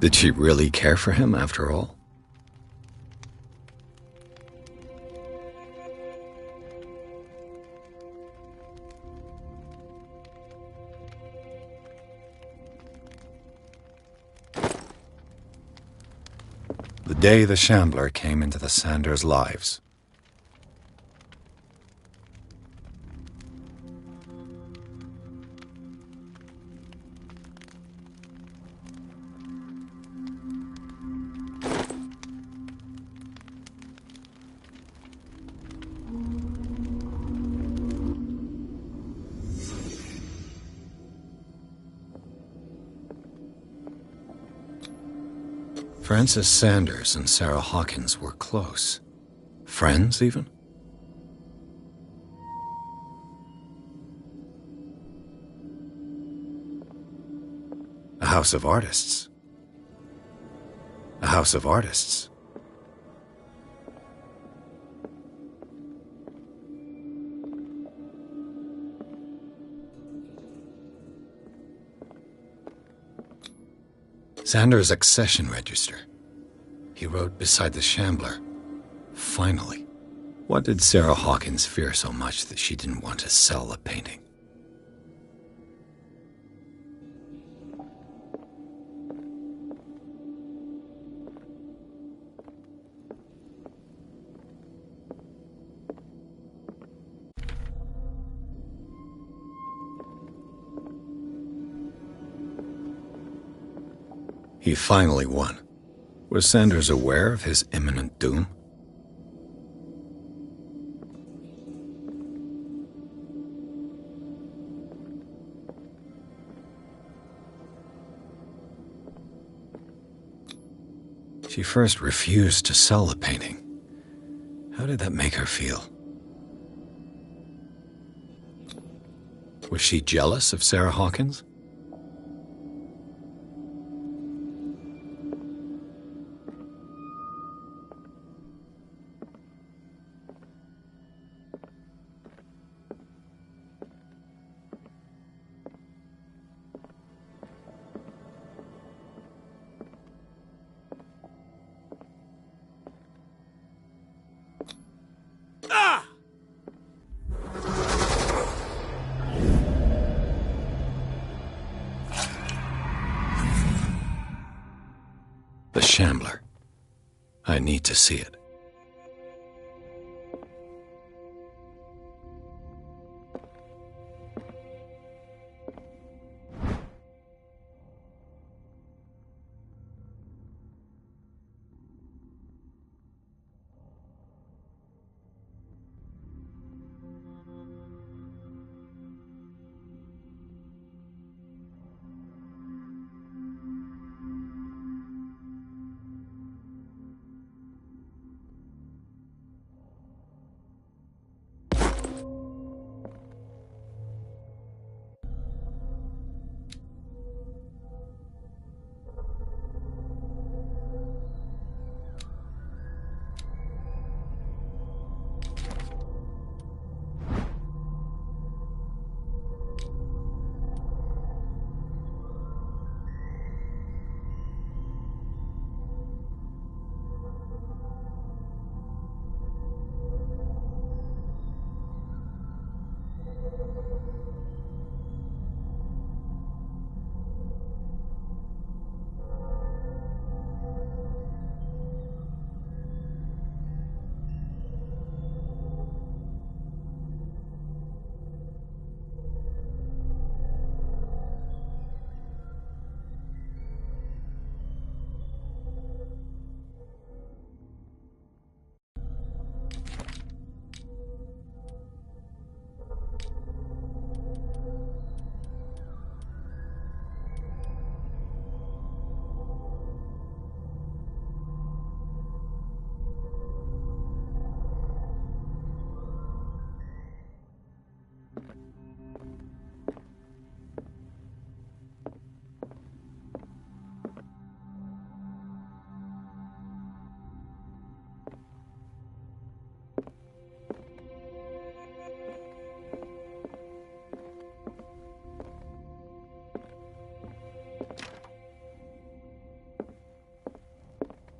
Did she really care for him after all? day the Shambler came into the Sanders' lives. Francis Sanders and Sarah Hawkins were close. Friends, even? A house of artists. A house of artists. Sanders' accession register. He wrote beside the Shambler, "Finally." What did Sarah Hawkins fear so much that she didn't want to sell the painting? He finally won. Was Sanders aware of his imminent doom? She first refused to sell the painting. How did that make her feel? Was she jealous of Sarah Hawkins? The Shambler. I need to see it.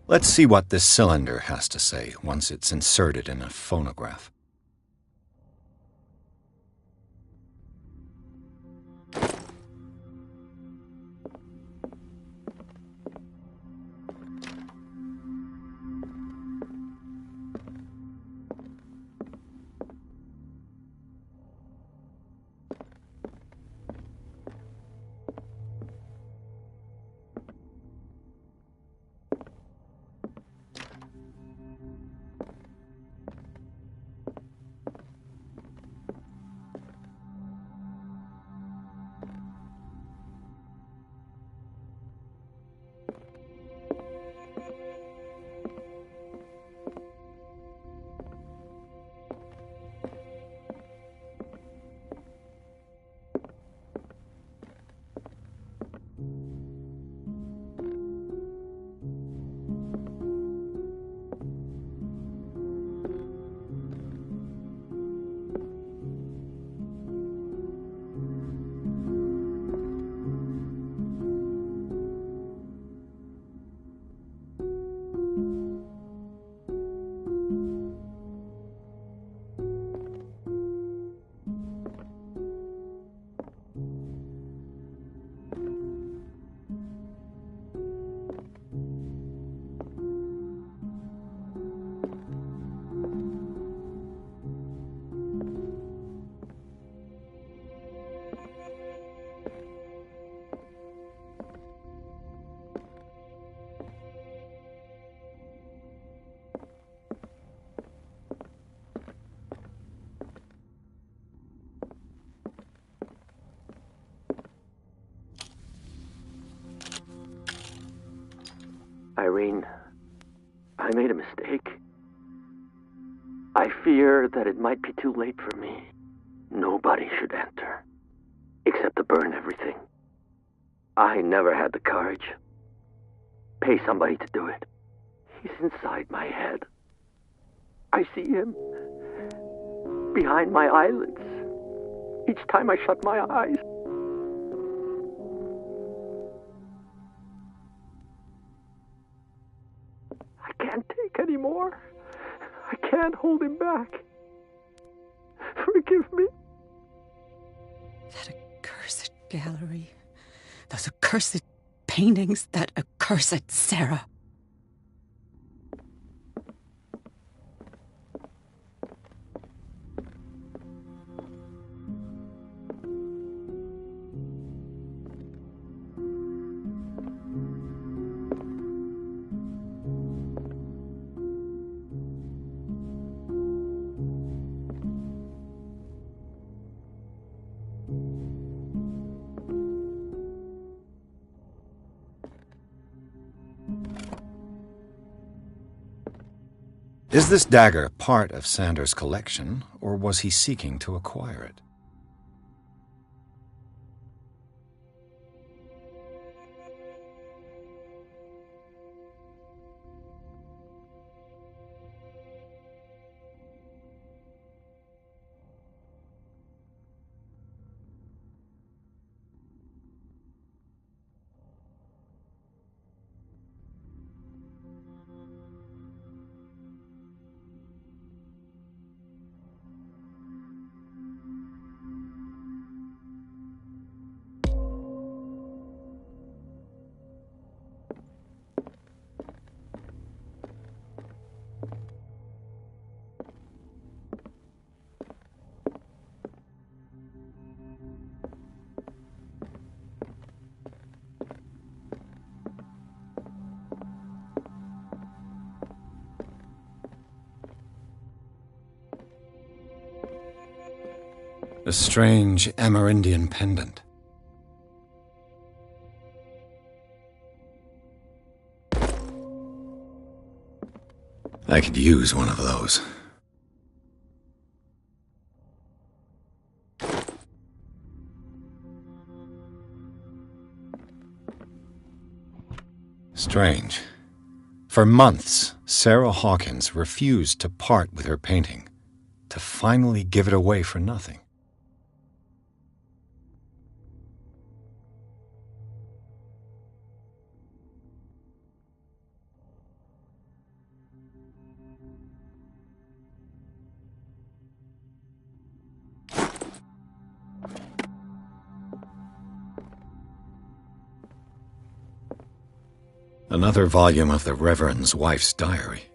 Let's see what this cylinder has to say once it's inserted in a phonograph. I made a mistake. I fear that it might be too late for me. Nobody should enter, except to burn everything. I never had the courage. Pay somebody to do it. He's inside my head. I see him behind my eyelids each time I shut my eyes. I can't take any more. I can't hold him back. Forgive me. That accursed gallery. Those accursed paintings. That accursed Sarah. Is this dagger part of Sanders' collection, or was he seeking to acquire it? A strange Amerindian pendant. I could use one of those. Strange. For months, Sarah Hawkins refused to part with her painting, to finally give it away for nothing. Another volume of the Reverend's wife's diary.